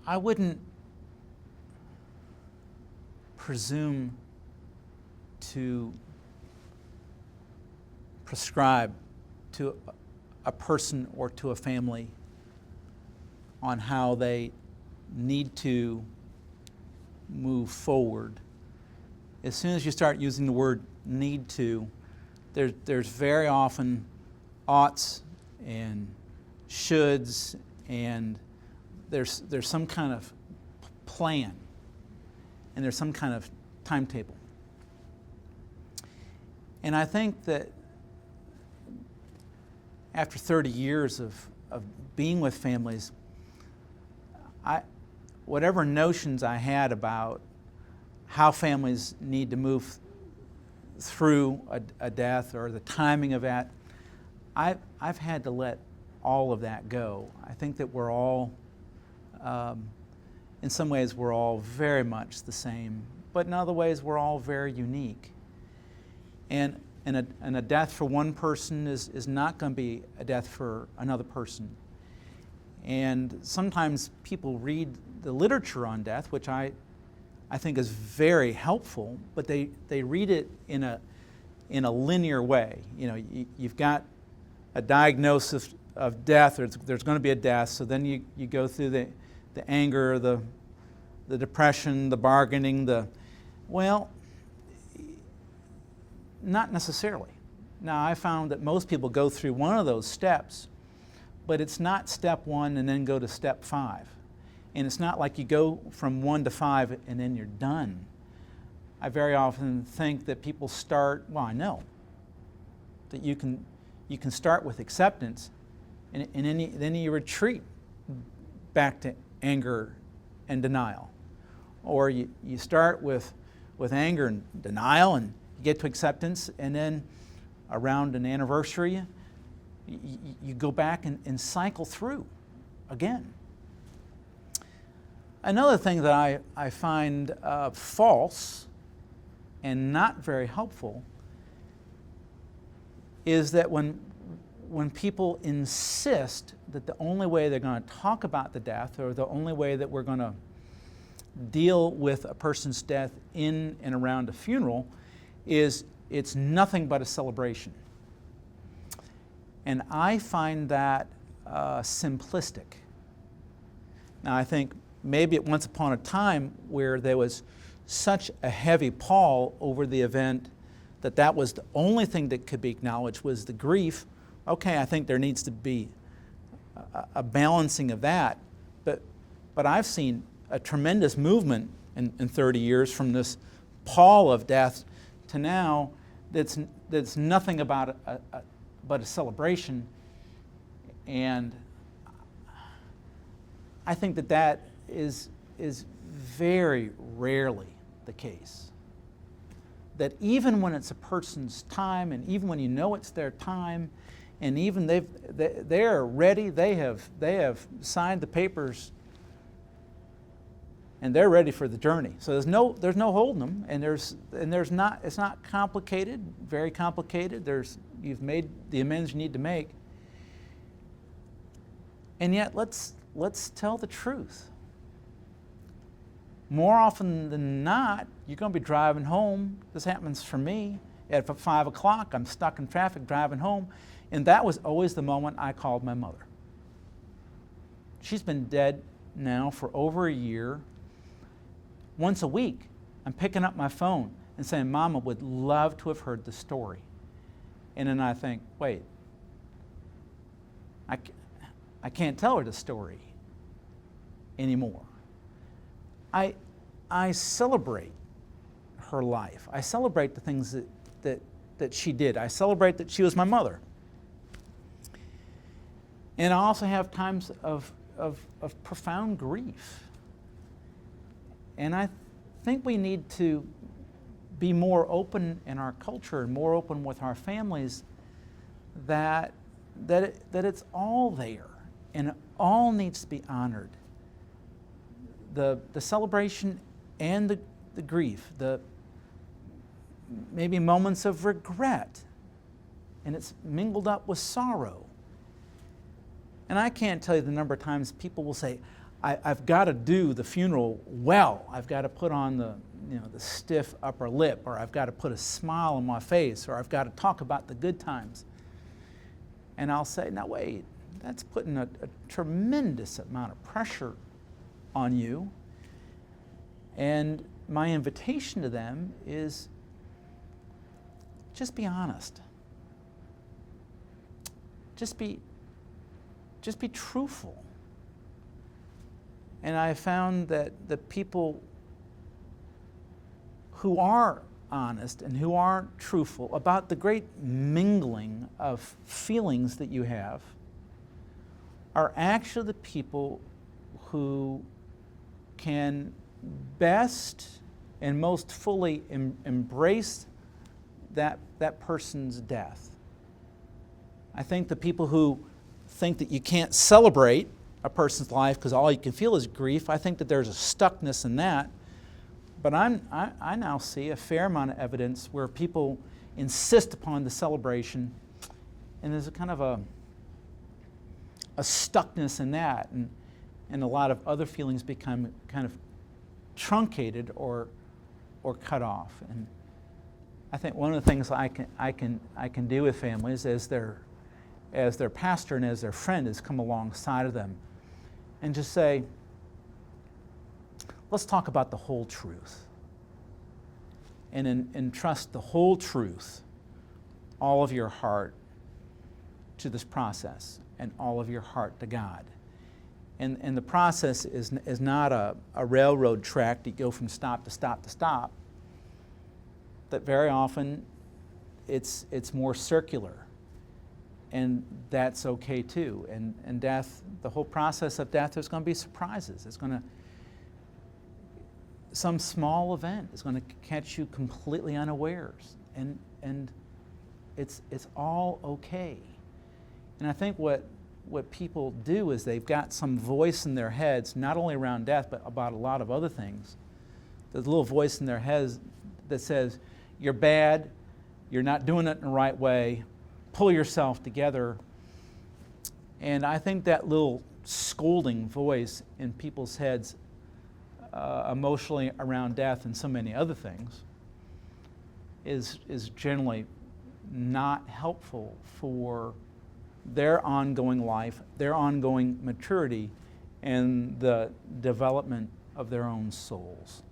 I wouldn't presume to prescribe to a person or to a family on how they need to move forward. As soon as you start using the word need to, there's very often oughts and shoulds, and there's some kind of plan, and there's some kind of timetable. And I think that after 30 years of being with families, whatever notions I had about how families need to move through a death or the timing of that, I've had to let all of that go. I think that we're all, in some ways, we're all very much the same, but in other ways, we're all very unique. And a death for one person is not going to be a death for another person. And sometimes people read the literature on death, which I think is very helpful, but they read it in a linear way. You know, you've got a diagnosis of death, or there's going to be a death, so then you go through the anger, the depression, the bargaining, well, not necessarily. Now, I found that most people go through one of those steps, but it's not step 1 and then go to step 5. And it's not like you go from 1 to 5 and then you're done. I very often think that people start, well, I know that you can start with acceptance, and then you retreat back to anger and denial. Or you start with anger and denial, and you get to acceptance, and then around an anniversary, you go back and cycle through again. Another thing that I find false and not very helpful is that when people insist that the only way they're going to talk about the death, or the only way that we're going to deal with a person's death in and around a funeral, is it's nothing but a celebration. And I find that simplistic. Now, I think maybe at once upon a time where there was such a heavy pall over the event that was the only thing that could be acknowledged was the grief. Okay, I think there needs to be a balancing of that. But I've seen a tremendous movement in 30 years from this pall of death to now that's nothing about but a celebration. And I think that is very rarely the case. That even when it's a person's time, and even when you know it's their time, and even they're ready, they have signed the papers, and they're ready for the journey. So there's no holding them, and it's not complicated, very complicated. You've made the amends you need to make. And yet let's tell the truth. More often than not, you're going to be driving home. This happens for me. At 5 o'clock, I'm stuck in traffic driving home. And that was always the moment I called my mother. She's been dead now for over a year. Once a week, I'm picking up my phone and saying, Mama would love to have heard the story. And then I think, wait, I can't tell her the story anymore. I celebrate her life. I celebrate the things that she did. I celebrate that she was my mother. And I also have times of profound grief. And I think we need to be more open in our culture and more open with our families that it's all there and it all needs to be honored. The celebration and the grief, the maybe moments of regret, and it's mingled up with sorrow. And I can't tell you the number of times people will say, I've got to do the funeral well. I've got to put on the stiff upper lip, or I've got to put a smile on my face, or I've got to talk about the good times. And I'll say, now wait, that's putting a tremendous amount of pressure on you. And my invitation to them is just be honest. Just be truthful. And I found that the people who are honest and who are truthful about the great mingling of feelings that you have are actually the people who can best and most fully embrace that person's death. I think the people who think that you can't celebrate a person's life because all you can feel is grief, I think that there's a stuckness in that. But I now see a fair amount of evidence where people insist upon the celebration, and there's a kind of a stuckness in that, and a lot of other feelings become kind of truncated or cut off. And I think one of the things I can do with families as their pastor and as their friend is come alongside of them and just say, let's talk about the whole truth, and entrust the whole truth, all of your heart, to this process, and all of your heart to God. And the process is not a railroad track that you go from stop to stop to stop. That very often it's more circular, and that's okay too. And death, the whole process of death, there's going to be surprises. Some small event is going to catch you completely unawares, and it's all okay. And I think what people do is they've got some voice in their heads, not only around death, but about a lot of other things. There's a little voice in their heads that says, you're bad, you're not doing it in the right way, pull yourself together. And I think that little scolding voice in people's heads emotionally around death and so many other things is generally not helpful for their ongoing life, their ongoing maturity, and the development of their own souls.